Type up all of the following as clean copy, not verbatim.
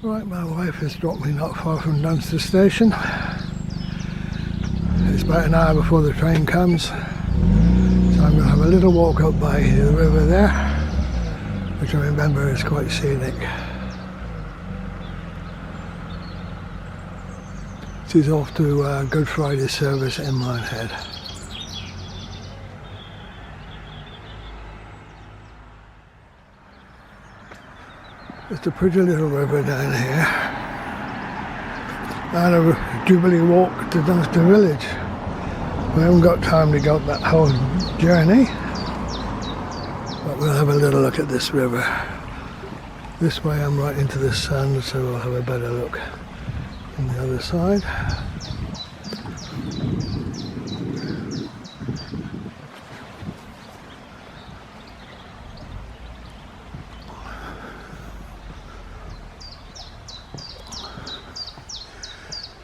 Right, my wife has dropped me not far from Dunster station. It's about an hour before the train comes, so I'm going to have a little walk up by the river there, which I remember is quite scenic. She's off to Good Friday service in Minehead. It's a pretty little river down here, and a Jubilee walk to Dunster village. We haven't got time to go up that whole journey, but we'll have a little look at this river. This way I'm right into the sun, so we'll have a better look on the other side.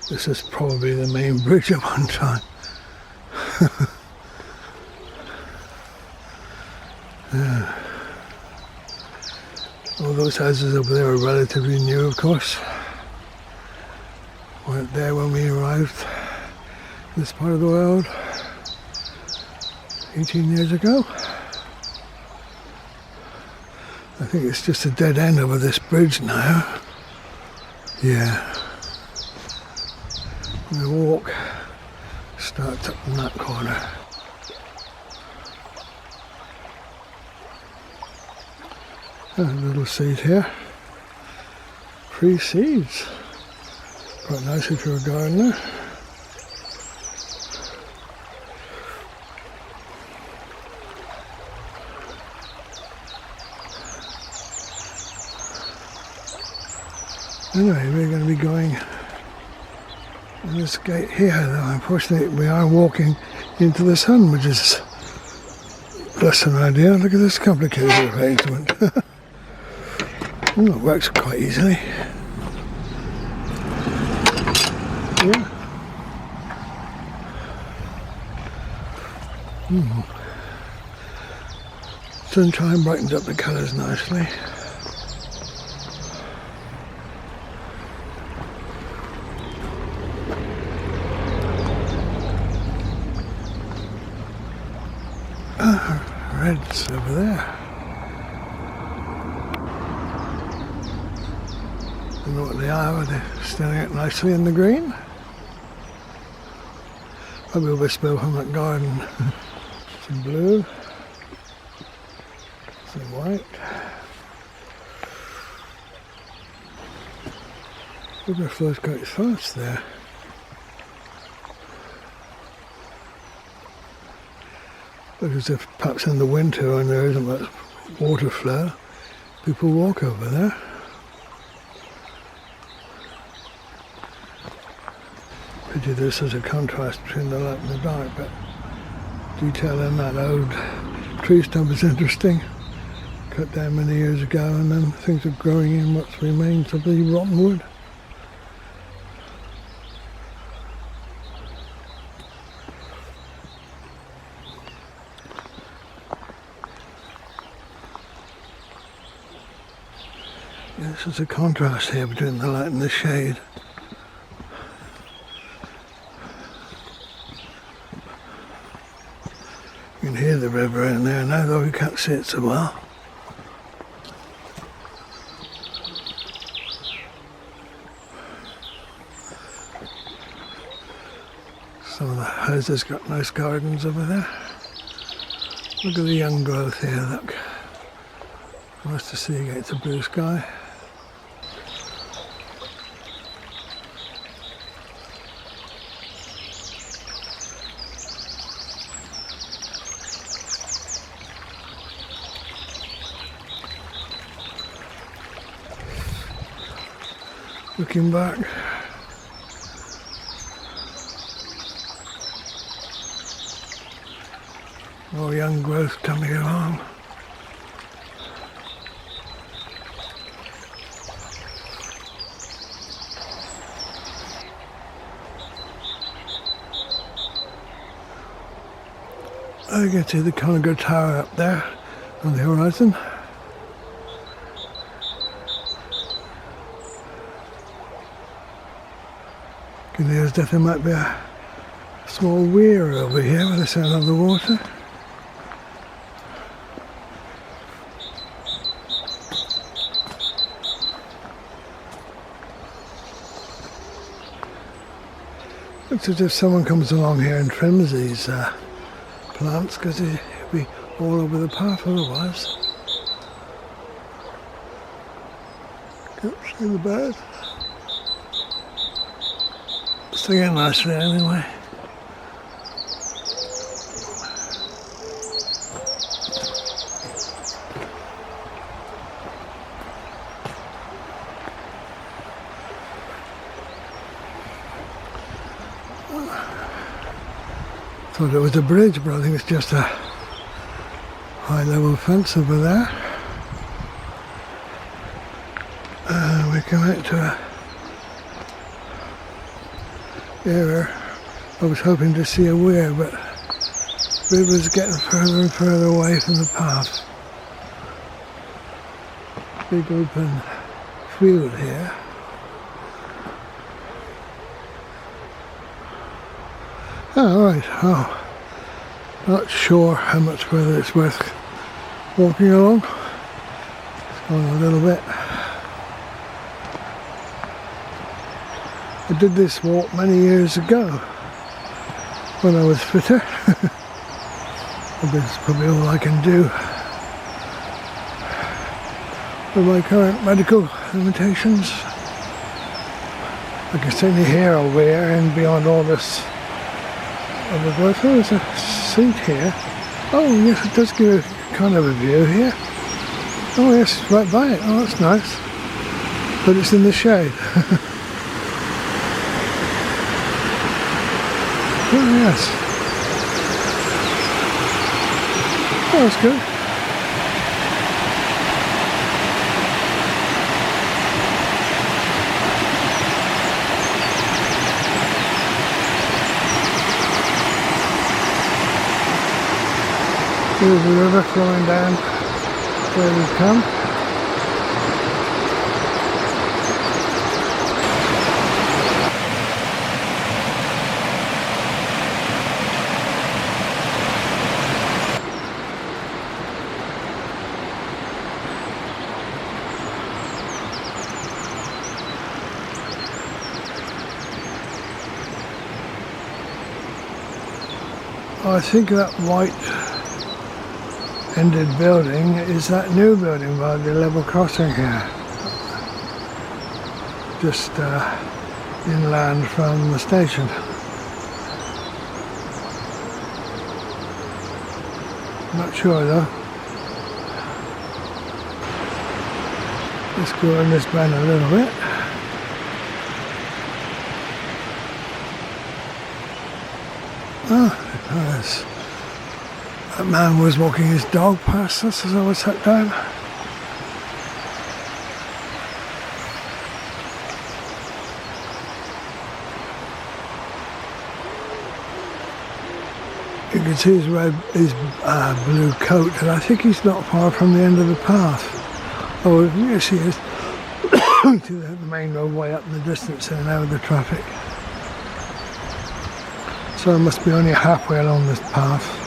This is probably the main bridge at one time. Yeah. All those houses over there are relatively new, of course. Weren't there when we arrived in this part of the world 18 years ago. I think it's just a dead end over this bridge now. Yeah. The walk starts up in that corner. A little seed here. Free seeds. Quite nice if you're a gardener. Anyway, we're going to be going in this gate here, though. Unfortunately, we are walking into the sun, which is less than ideal. Look at this complicated arrangement. Oh, it works quite easily. Yeah. Sunshine brightens up the colours nicely. Reds over there. Don't know what they are, but they're standing out nicely in the green. Probably will spill from that garden. Some blue, some white. River flows quite fast there. Look as if perhaps in the winter when there isn't much water flow, people walk over there. Pity this is a contrast between the light and the dark, but detail in that old tree stump is interesting. Cut down many years ago, and then things are growing in what remains of the rotten wood. This is a contrast here between the light and the shade. You can hear the river in there now, though you can't see it so well. Some of the houses got nice gardens over there. Look at the young growth here, look. Nice to see against the blue sky. Looking back, more young growth coming along. I can see the Conager Tower up there on the horizon. Looking as if there might be a small weir over here with the sound of the water. Looks as if someone comes along here and trims these plants, because it'd be all over the path otherwise. Can't see the bird. Singing nicely anyway. Thought it was a bridge, but I think it's just a high level fence over there. And we come out to a area I was hoping to see a weir, but the river's getting further and further away from the path. Big open field here. Oh, right. Oh, not sure how much further it's worth walking along. It's gone a little bit. I did this walk many years ago when I was fitter. That's probably all I can do with my current medical limitations. I can certainly hear a weir and beyond all this overgrowth. Oh, there's a seat here. Oh yes, it does give a kind of a view here. Oh yes, it's right by it. Oh, that's nice. But it's in the shade. Oh yes. Oh, that's good. Here's the river flowing down where we've come. I think that white ended building is that new building by the level crossing here. Just inland from the station. Not sure though. Let's go on this bend a little bit. Oh, yes. That man was walking his dog past us as I was sat down. You can see his blue coat, and I think he's not far from the end of the path. Oh, yes he is. To the main road way up in the distance there now with the traffic. So I must be only halfway along this path.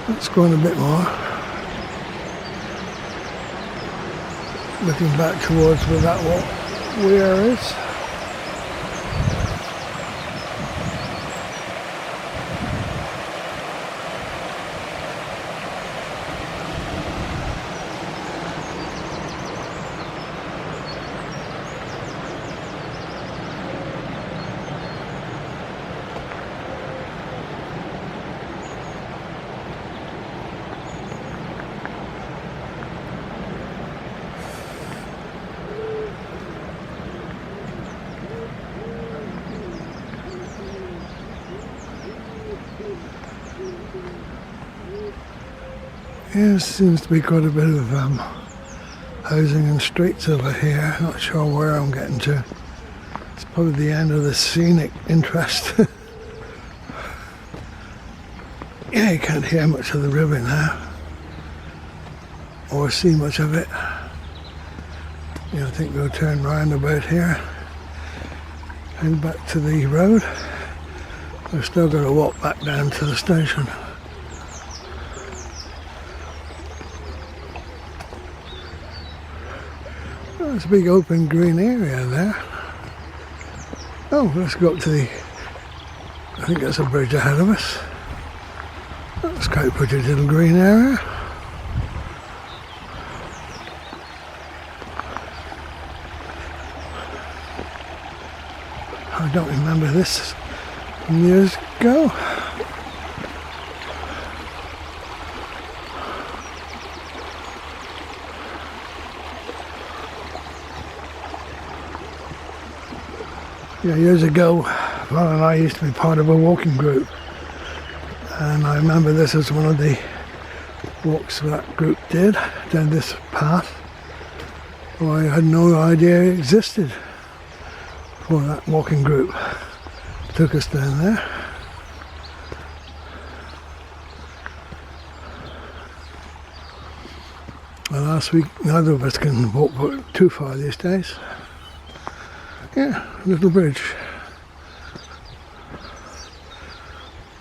Let's go on a bit more. Looking back towards where that weir is. Yeah, there seems to be quite a bit of housing and streets over here. Not sure where I'm getting to. It's probably the end of the scenic interest. Yeah, you can't hear much of the river now, or see much of it. Yeah, I think we'll turn round about here. head back to the road. I've still got to walk back down to the station. Oh, there's a big open green area there. Oh, let's go up to the... I think that's a bridge ahead of us. That's quite a pretty little green area. I don't remember this from years ago. Yeah, years ago, Val and I used to be part of a walking group, and I remember this as one of the walks that group did down this path. Well, I had no idea it existed for that walking group. Took us down there. And last week, neither of us can walk too far these days. Yeah, little bridge.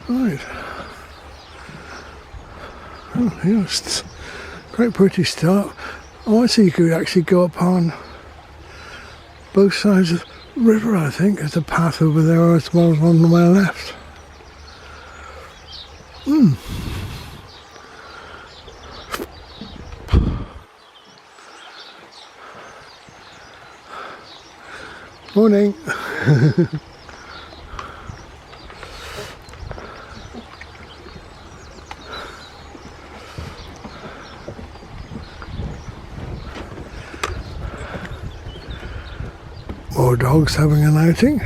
Right. Oh, yes, quite pretty start. Oh, I see you could actually go upon both sides of the river, I think. There's a path over there as well as one on my left. Morning. More dogs having an outing.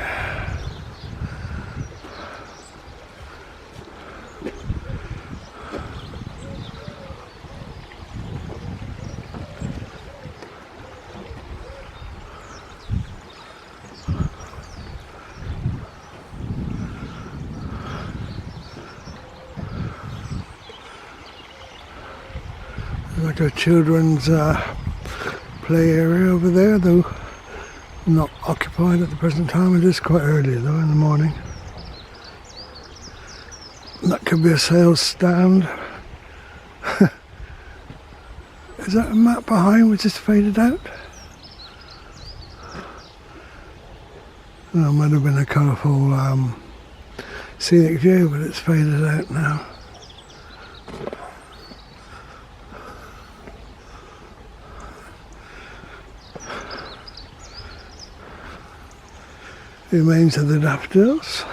Like a children's play area over there, though not occupied at the present time. It is quite early though in the morning. That could be a sales stand. Is that a map behind which is faded out? No, it might have been a colourful scenic view, but it's faded out now. Remains of the daffodils.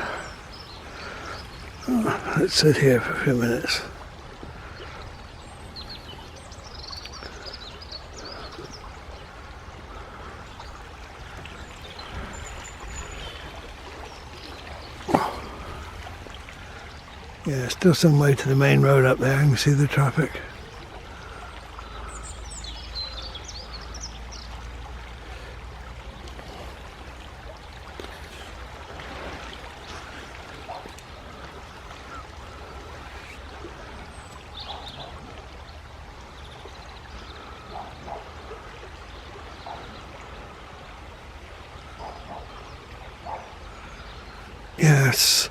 Oh, let's sit here for a few minutes. Yeah, still some way to the main road up there. You can see the traffic. Yes,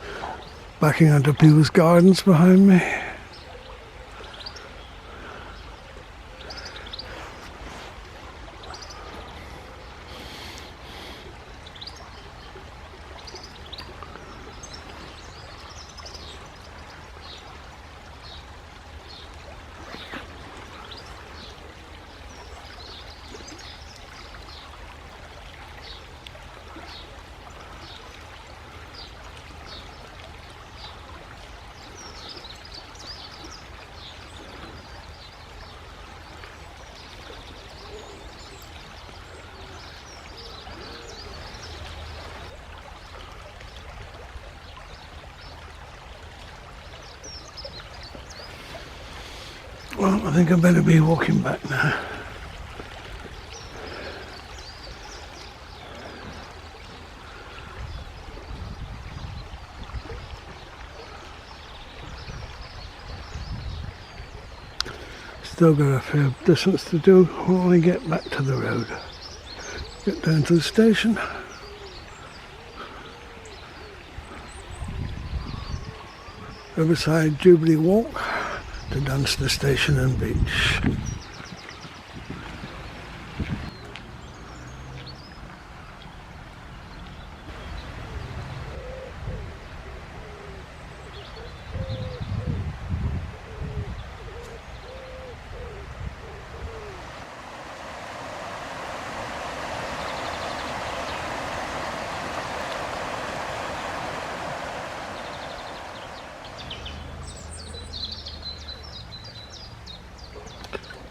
backing onto people's gardens behind me. Well, I think I better be walking back now. Still got a fair distance to do when I get back to the road. Get down to the station. Riverside Jubilee walk to Dunster station and beach.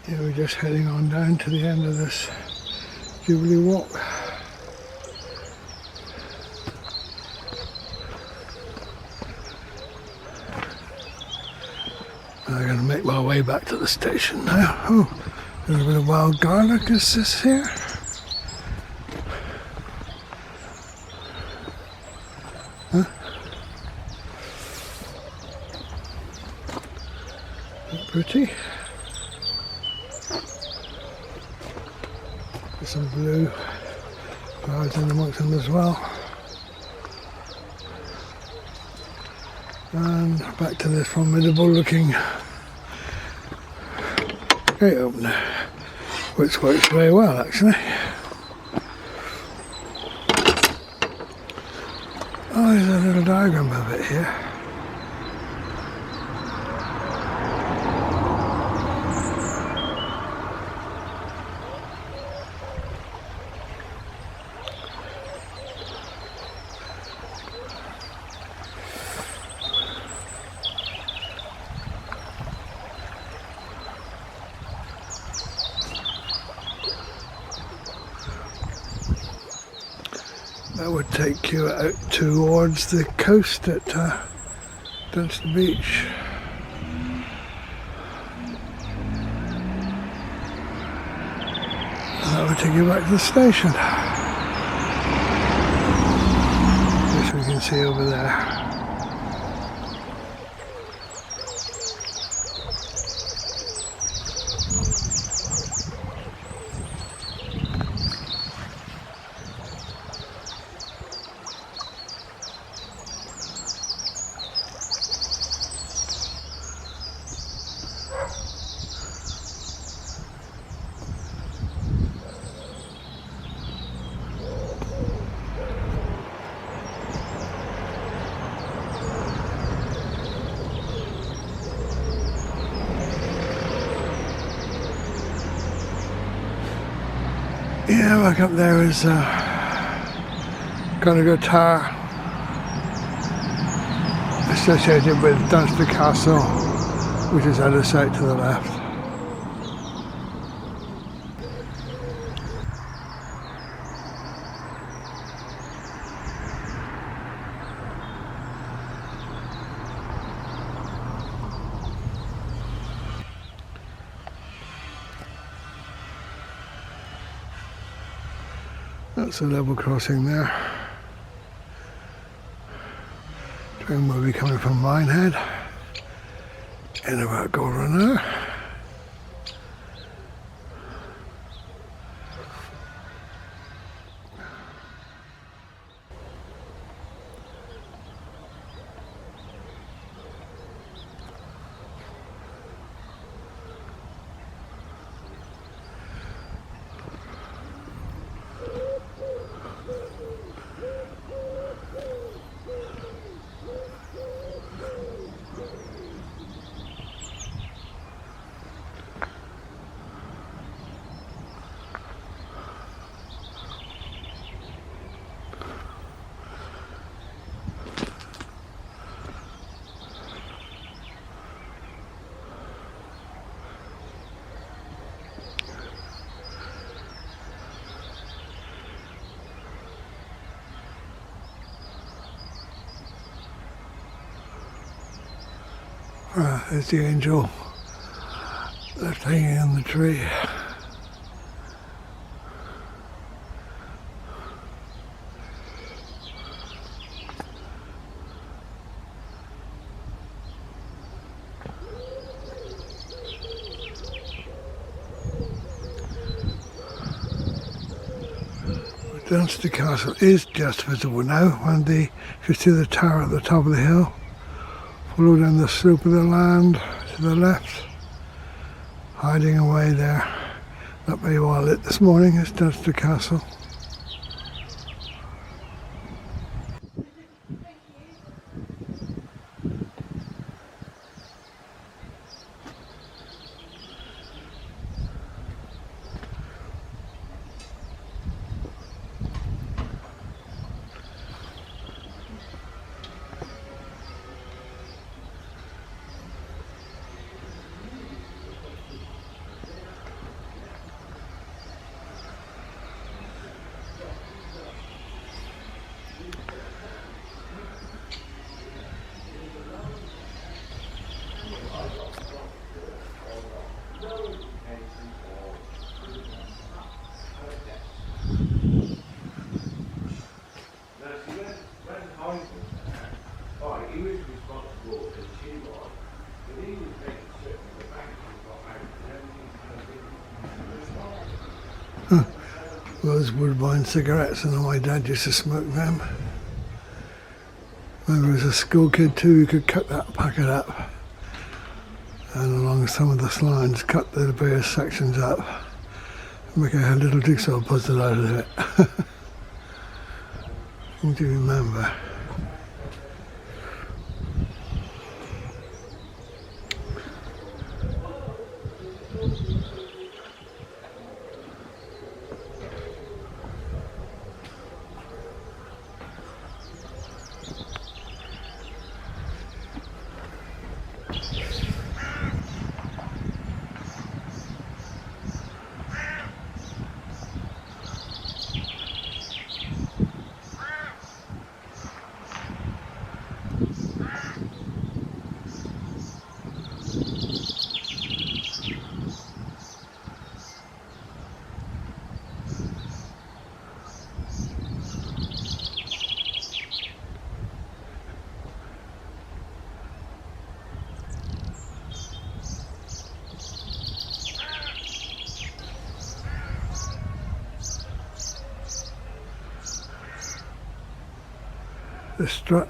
Yeah, we're just heading on down to the end of this Jubilee walk. I'm going to make my way back to the station now. Oh, there's a bit of wild garlic. Is this here? Huh? Pretty. There's some blue flowers in amongst them as well. And back to this formidable looking gate opener, which works very well actually. Oh, there's a little diagram of it here. That would take you out towards the coast at Dunster Beach. And that would take you back to the station, which we can see over there. Yeah, back up there is Gonna Tower, associated with Dunster Castle, which is out of sight to the left. That's a level crossing there. Train will be coming from Minehead in about quarter of an hour. There's the angel left hanging on the tree. Dunster Castle is just visible now, and if you see the tower at the top of the hill, Follow down the slope of the land to the left, hiding away there. Not very well lit this morning, it's Dunster Castle. Those Woodbine cigarettes, and my dad used to smoke them. When I was a school kid too, you could cut that packet up and along some of the lines cut the various sections up and make a little jigsaw puzzle out of it. Do you remember?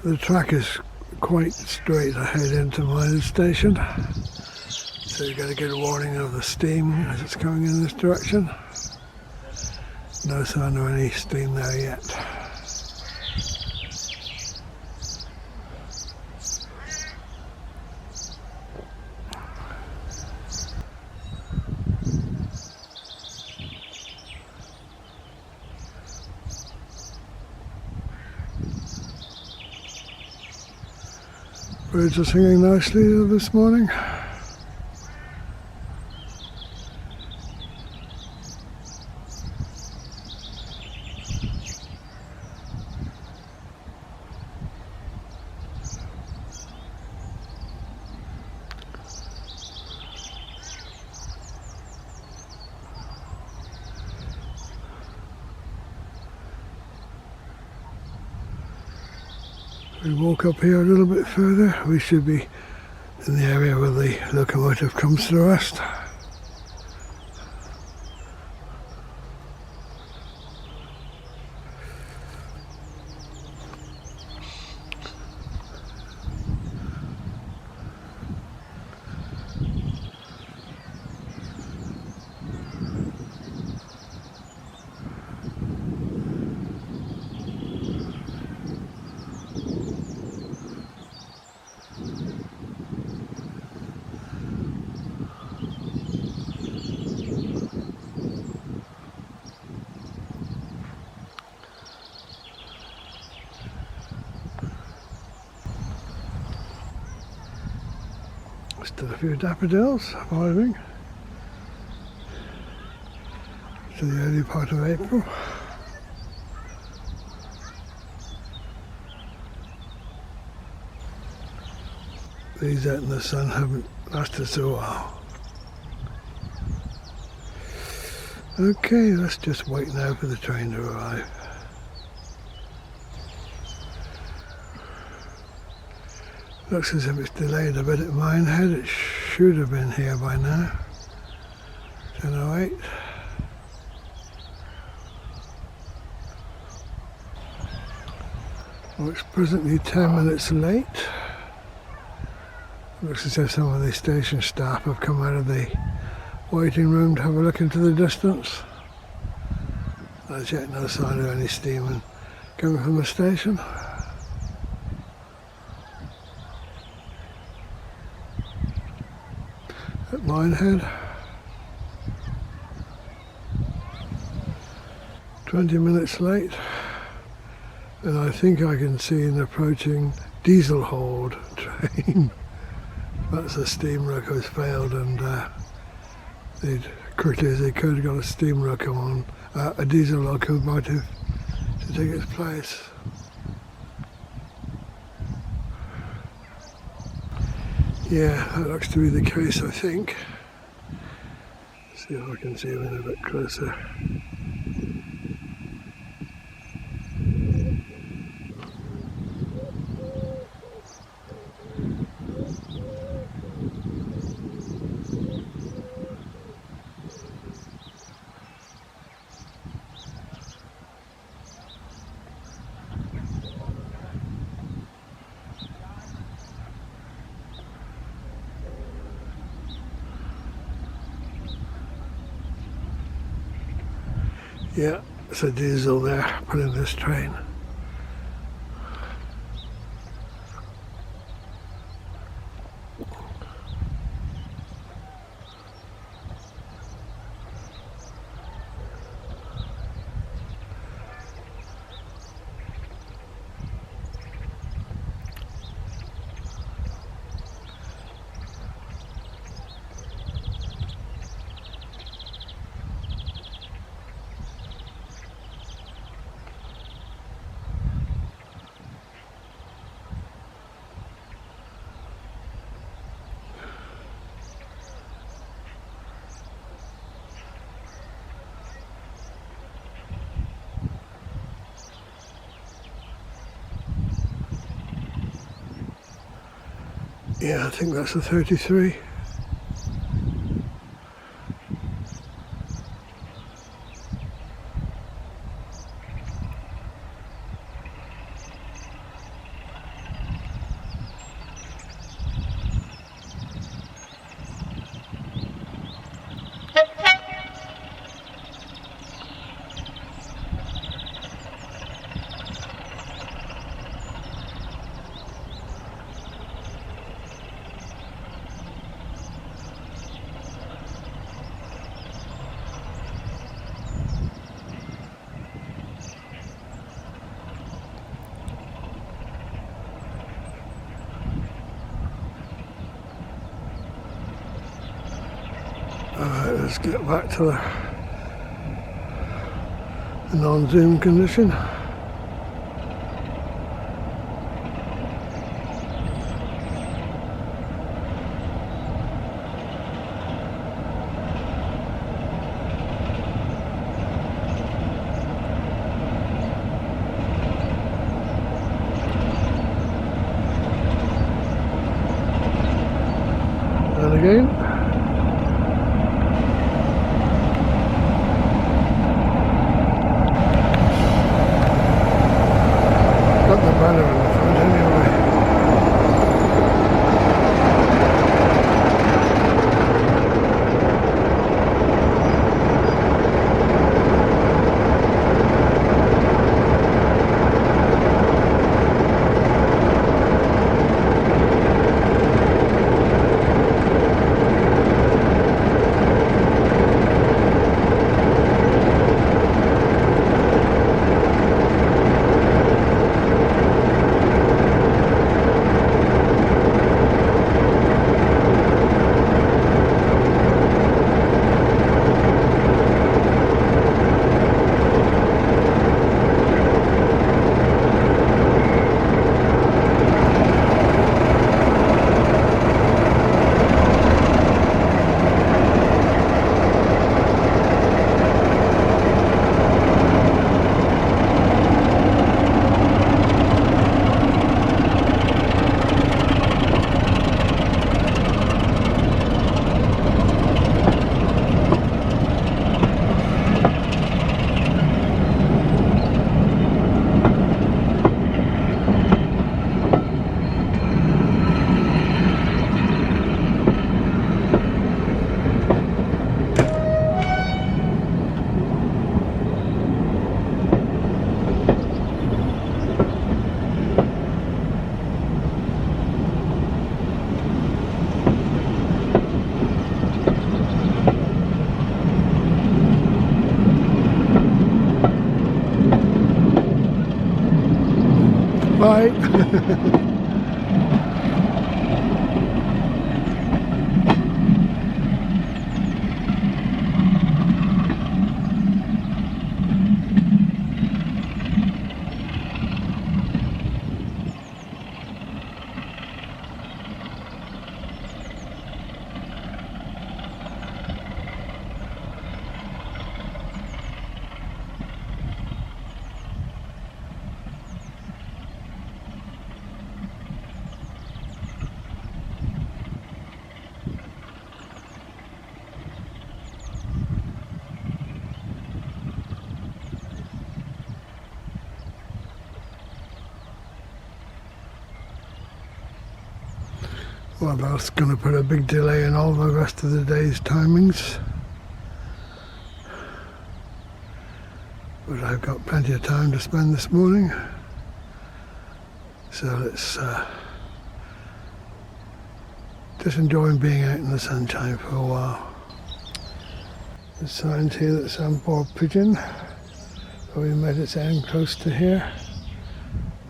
The track is quite straight ahead into my station, so you get a good warning of the steam as it's coming in this direction. No sign of any steam there yet. Birds are singing nicely this morning. We walk up here a little bit further, we should be in the area where the locomotive comes to rest. Still a few daffodils arriving. To the early part of April. These out in the sun haven't lasted so well. Okay, let's just wait now for the train to arrive. Looks as if it's delayed a bit at Minehead. It should have been here by now. 10:08. Well, it's presently 10 minutes late. Looks as if some of the station staff have come out of the waiting room to have a look into the distance. As yet no sign of any steam coming from the station. At Minehead, 20 minutes late, and I think I can see an approaching diesel hold train. That's a steam loco has failed, and they'd quickly as they could have got a steam loco on, a diesel loco might have to take its place. Yeah, that looks to be the case, I think. See if I can zoom in a bit closer. Yeah, it's a diesel there pulling this train. Yeah, I think that's the 33. Alright, let's get back to the non-zoom condition. And again. Banner in the front anyway. Well, that's going to put a big delay in all the rest of the day's timings. But I've got plenty of time to spend this morning. So let's just enjoying being out in the sunshine for a while. There's signs here that sandboard pigeon probably made its end close to here.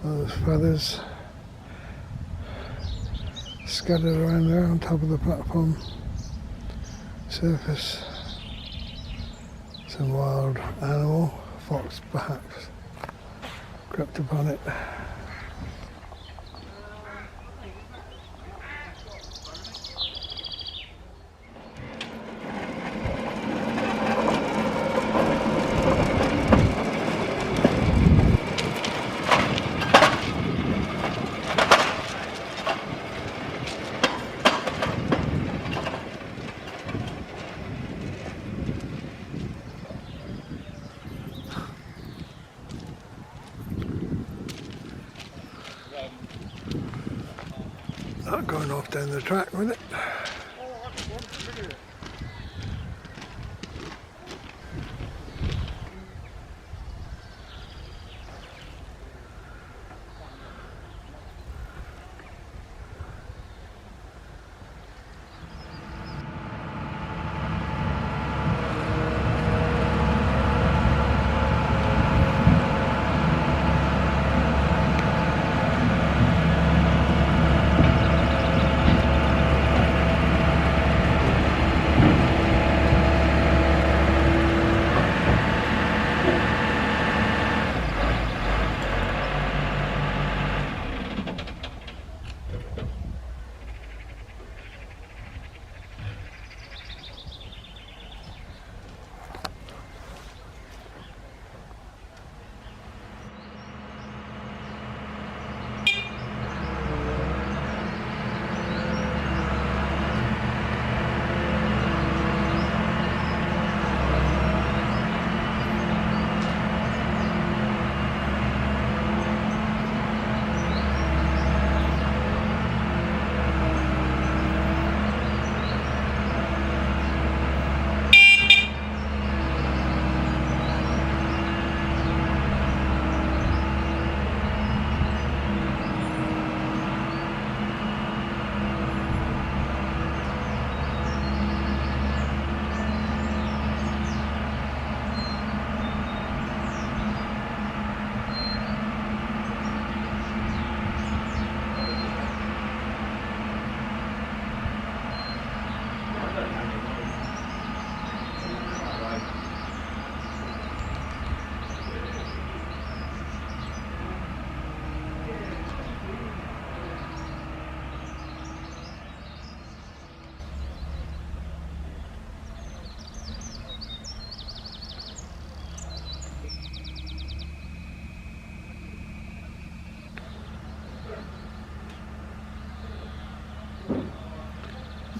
All those feathers scattered around there on top of the platform surface. Some wild animal, fox perhaps, crept upon it. Not going off down the track with it.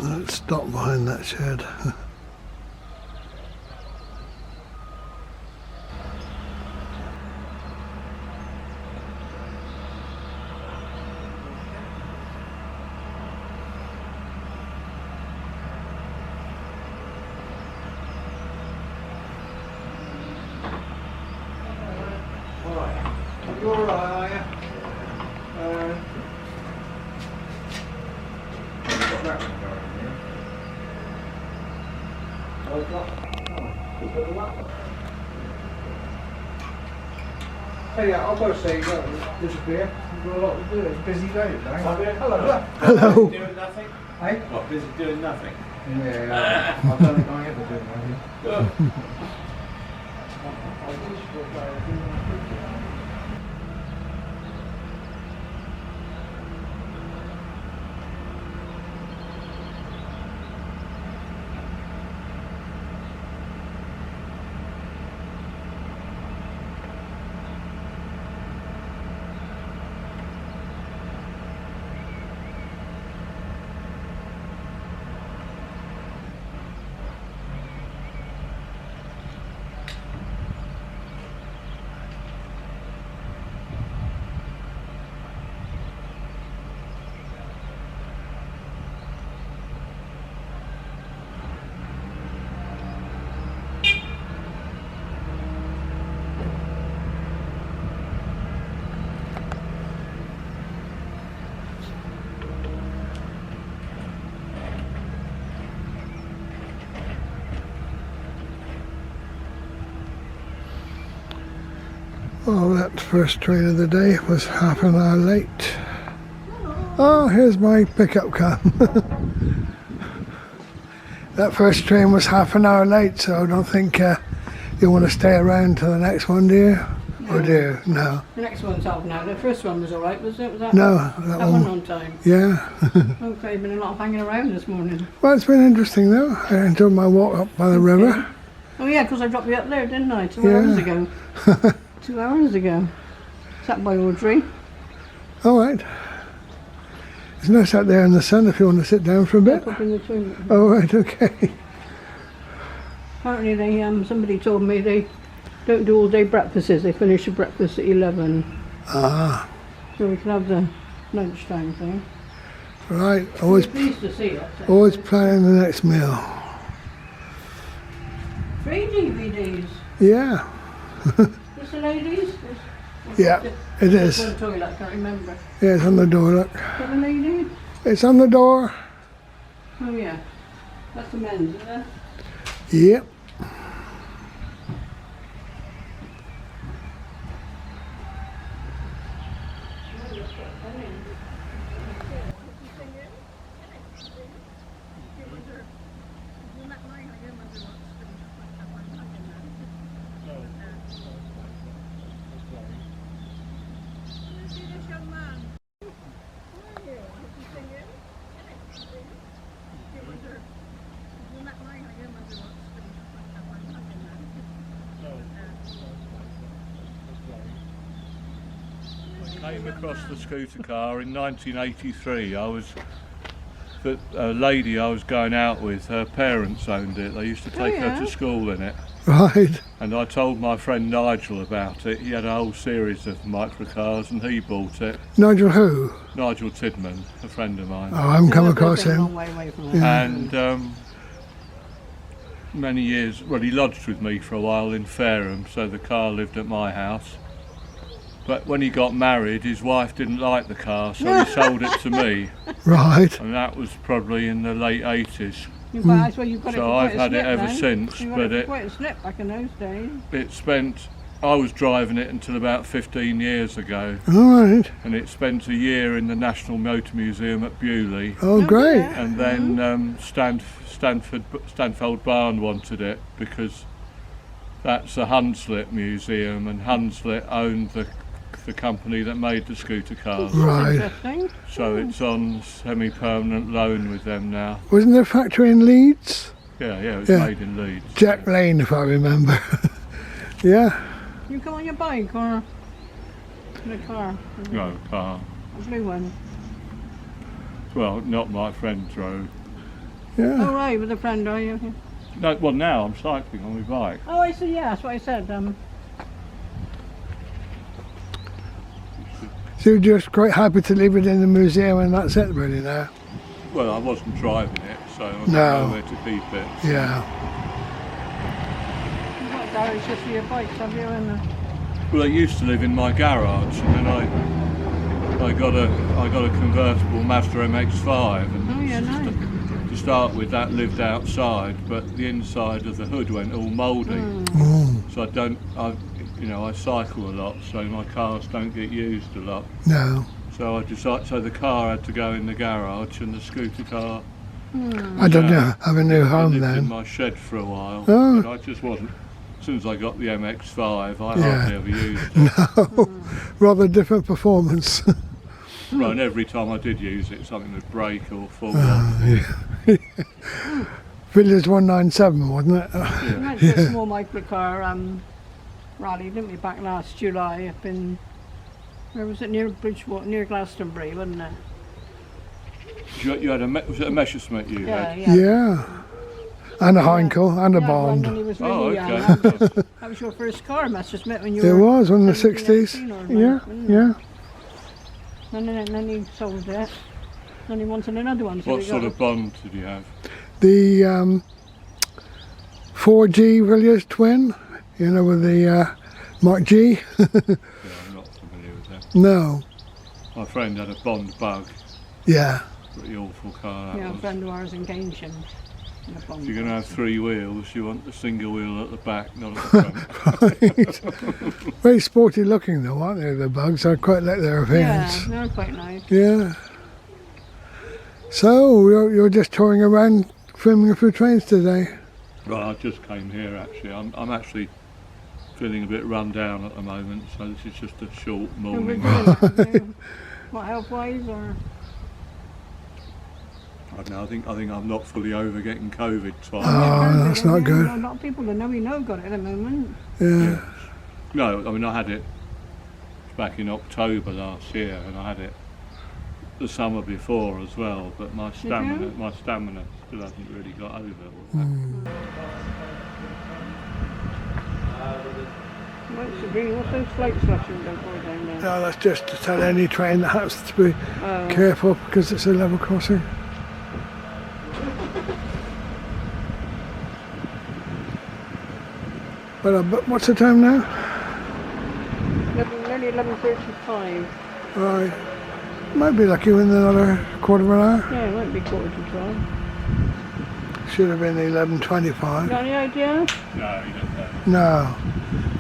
Let's stop behind that shed. You alright, are you? Got that one going here. Oh, it's not. Oh, it's got the laptop. Hey, I've got to say, you got disappear. You've got a lot to do. It's a busy day today. Hello. Hello. Doing nothing? Hey? What, busy doing nothing? Yeah, I don't think I ever do anything. Good. Oh, that first train of the day was half an hour late. Oh, here's my pickup car. That first train was half an hour late, so I don't think you want to stay around till the next one, do you? No. Or do you? No. The next one's half an hour. The first one was alright, was it? Was that No, that that one one. on time? Yeah. Okay, been a lot of hanging around this morning. Well, it's been interesting though. I enjoyed my walk up by the river. Oh yeah, because I dropped you up there, didn't I? 2 Yeah. hours ago. 2 hours ago. Sat by Audrey. All right. It's nice out there in the sun if you want to sit down for a bit. Up in the toilet. Oh, right, okay. Apparently they somebody told me they don't do all day breakfasts. They finish the breakfast at 11. Ah, So we can have the lunchtime thing. right. Always, Pleased to see it. always planning the next meal. 3 DVDs. Yeah, Is the ladies? yeah, it is. One toilet, I can't remember. Yeah, it's on the door, look. Is that the ladies? It's on the door. Oh yeah. That's the men's, isn't it? Yep. Came across the scooter car in 1983. The lady I was going out with, her parents owned it. They used to take yeah. her to school in it. Right. And I told my friend Nigel about it. He had a whole series of microcars and he bought it. Nigel who? Nigel Tidman, a friend of mine. Oh, I haven't come They're across both a long him. way away from us. Yeah. And many years, well, he lodged with me for a while in Fareham, so the car lived at my house. But when he got married, his wife didn't like the car, so he sold it to me. Right. And that was probably in the late 80s. You've got, I swear you've got it So for quite I've a had it snip ever then. since, You've but got it it- for quite a snip back in those days. I was driving it until about 15 years ago, All right. and it spent a year in the National Motor Museum at Bewley. Oh, great. yeah. And then Stanfield Barn wanted it because that's a Hunslet museum, and Hunslet owned the company that made the scooter cars. Right. Interesting. So it's on semi-permanent loan with them now. Wasn't there a factory in Leeds? Yeah, it was Yeah. made in Leeds. Jack Lane, if I remember. Yeah. You come on your bike or in a car? No, car. A blue one. Well, not my friend drove. Yeah. Oh right, with a friend, are you? No, well, now I'm cycling on my bike. Oh I see, yeah, that's what I said. So you're just quite happy to leave it in the museum and that's it really now? Well, I wasn't driving it, so I didn't No. know where to keep it. Yeah. You've got a garage just for your bikes, have you? And Well, I used to live in my garage, and then I got a convertible Mazda MX-5, and oh yeah, nice. to start with, that lived outside, but the inside of the hood went all mouldy. Oh. So you know, I cycle a lot, so my cars don't get used a lot. No. So I decided, so the car had to go in the garage, and the scooter car. I don't know. Have a new home lived in then. my shed for a while, Oh. but I just wasn't. As soon as I got the MX-5, I Yeah. hardly ever used it. No. Rather different performance. Well, and every time I did use it, something would break or fall off. Yeah. Village 197, wasn't it? We went to a small microcar rally, didn't we, back last July up in, where was it, near Bridgewater, near Glastonbury, wasn't it? You had was it a Messerschmitt you Yeah, had? yeah. Yeah. And a Heinkel and a Yeah, Bond. when he was Oh, really young. okay. That was your first car, Messerschmitt, when you It were was, in the 17, 60s. 18 or Yeah, something, yeah. And then he sold it. Then he wanted another one. So What we sort got of Bond did you have? The 4G Villiers twin, you know, with the Mark G. Yeah, I'm not familiar with that. No. My friend had a Bond Bug, Yeah. pretty awful car that yeah, a was. friend of ours in Keynsham. If you're going to have 3 wheels, you want the single wheel at the back, not at the front. Very sporty looking though, aren't they, the bugs? I quite like their Yeah, appearance. they're quite nice. Yeah. So, you're just touring around filming a few trains today? Well, I just came here actually. I'm actually feeling a bit run down at the moment, so this is just a short So we're morning. doing that, what, health-wise, or? I don't know, I think I'm not fully over getting COVID twice. Oh, that's not good. A lot of people that know we know got it at the moment. Yeah. No, I mean I had it back in October last year, and I had it the summer before as well. But my stamina still hasn't really got over it. What's those flights flashing down there? No, that's just to tell any train that has to be Oh. careful because it's a level crossing. But what's the time now? Nearly 11:35. Right. Might be lucky with another quarter of an hour. Yeah, it won't be 11:45. Should have been 11:25. Got any idea? No, you don't know. No.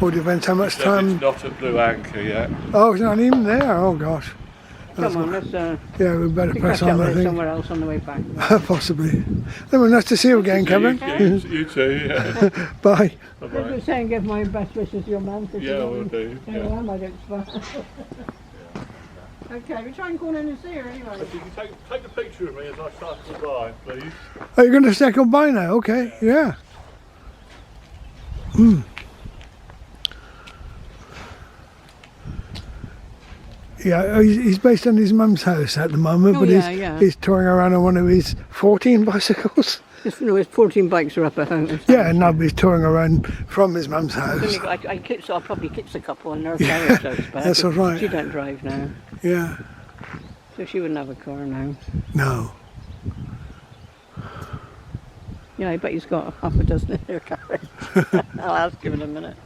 All depends how much Says time. it's not at Blue Anchor yet. Oh, it's not even there. Oh gosh. Come on, let's Yeah, we better press catch up on, I with it think. somewhere else on the way back. Possibly. Anyway, nice to see you again, Kevin. You too, yeah. Bye. I was just saying, give my best wishes to your mum. Yeah, we'll do. I Yeah. am, I don't suppose. Okay, we try and call in and see her anyway. If you can take a picture of me as I cycle by, please. Are you going to cycle by now? Okay, yeah. Yeah, he's based on his mum's house at the moment, Oh, but yeah, yeah. he's touring around on one of his 14 bicycles. Just, his 14 bikes are up at home. Yeah, no, but he's touring around from his mum's house. I'll probably keep a couple on their carriage, I suppose. That's all right. She don't drive now, Yeah, so she wouldn't have a car now. no. Yeah, I bet he's got half a dozen in their carriage. I'll ask him in a minute.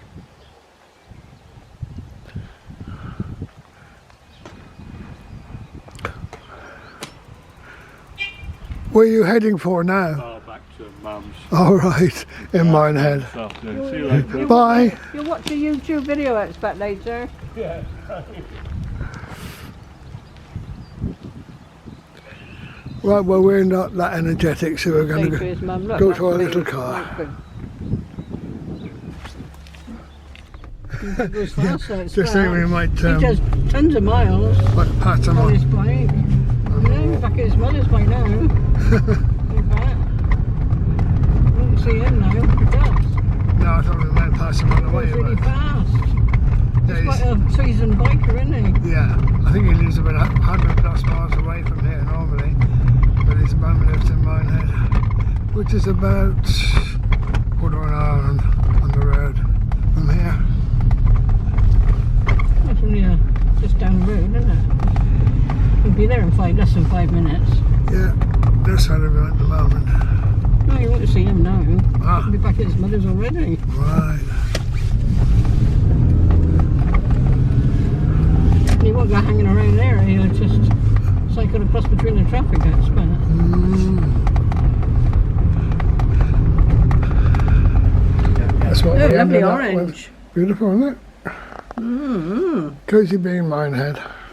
Where are you heading for now? Oh, back to Mum's. All right, in Minehead. This afternoon. See you later. Bye. You'll watch a YouTube video, I expect, later. Yeah. Right, well, we're not that energetic, so we're going Say to to his mum, look, go that's to our me. little car. He goes fast, so it's Just think we fast. might He does tons of miles pass him on his on. bike. No, back at his mother's bike now. In fact, won't see him now. He does. No, I thought we might pass him on the way. Goes really But fast. yeah, He's quite a seasoned biker, isn't he? yeah, I think he lives about 100 plus miles away from here normally, but his mum lives in Minehead, which is about quarter of an hour on the road from here. That's only just down the road, isn't it? We'll be there in less than 5 minutes. Yeah, this side of it at the moment. No, you won't see him now. Ah. He'll be back at his mother's already. Right. He won't go hanging around there. He'll just cycle across between the traffic, I expect. That's what Oh, we lovely ended up orange. with. Beautiful, isn't it? Cozy bean Minehead.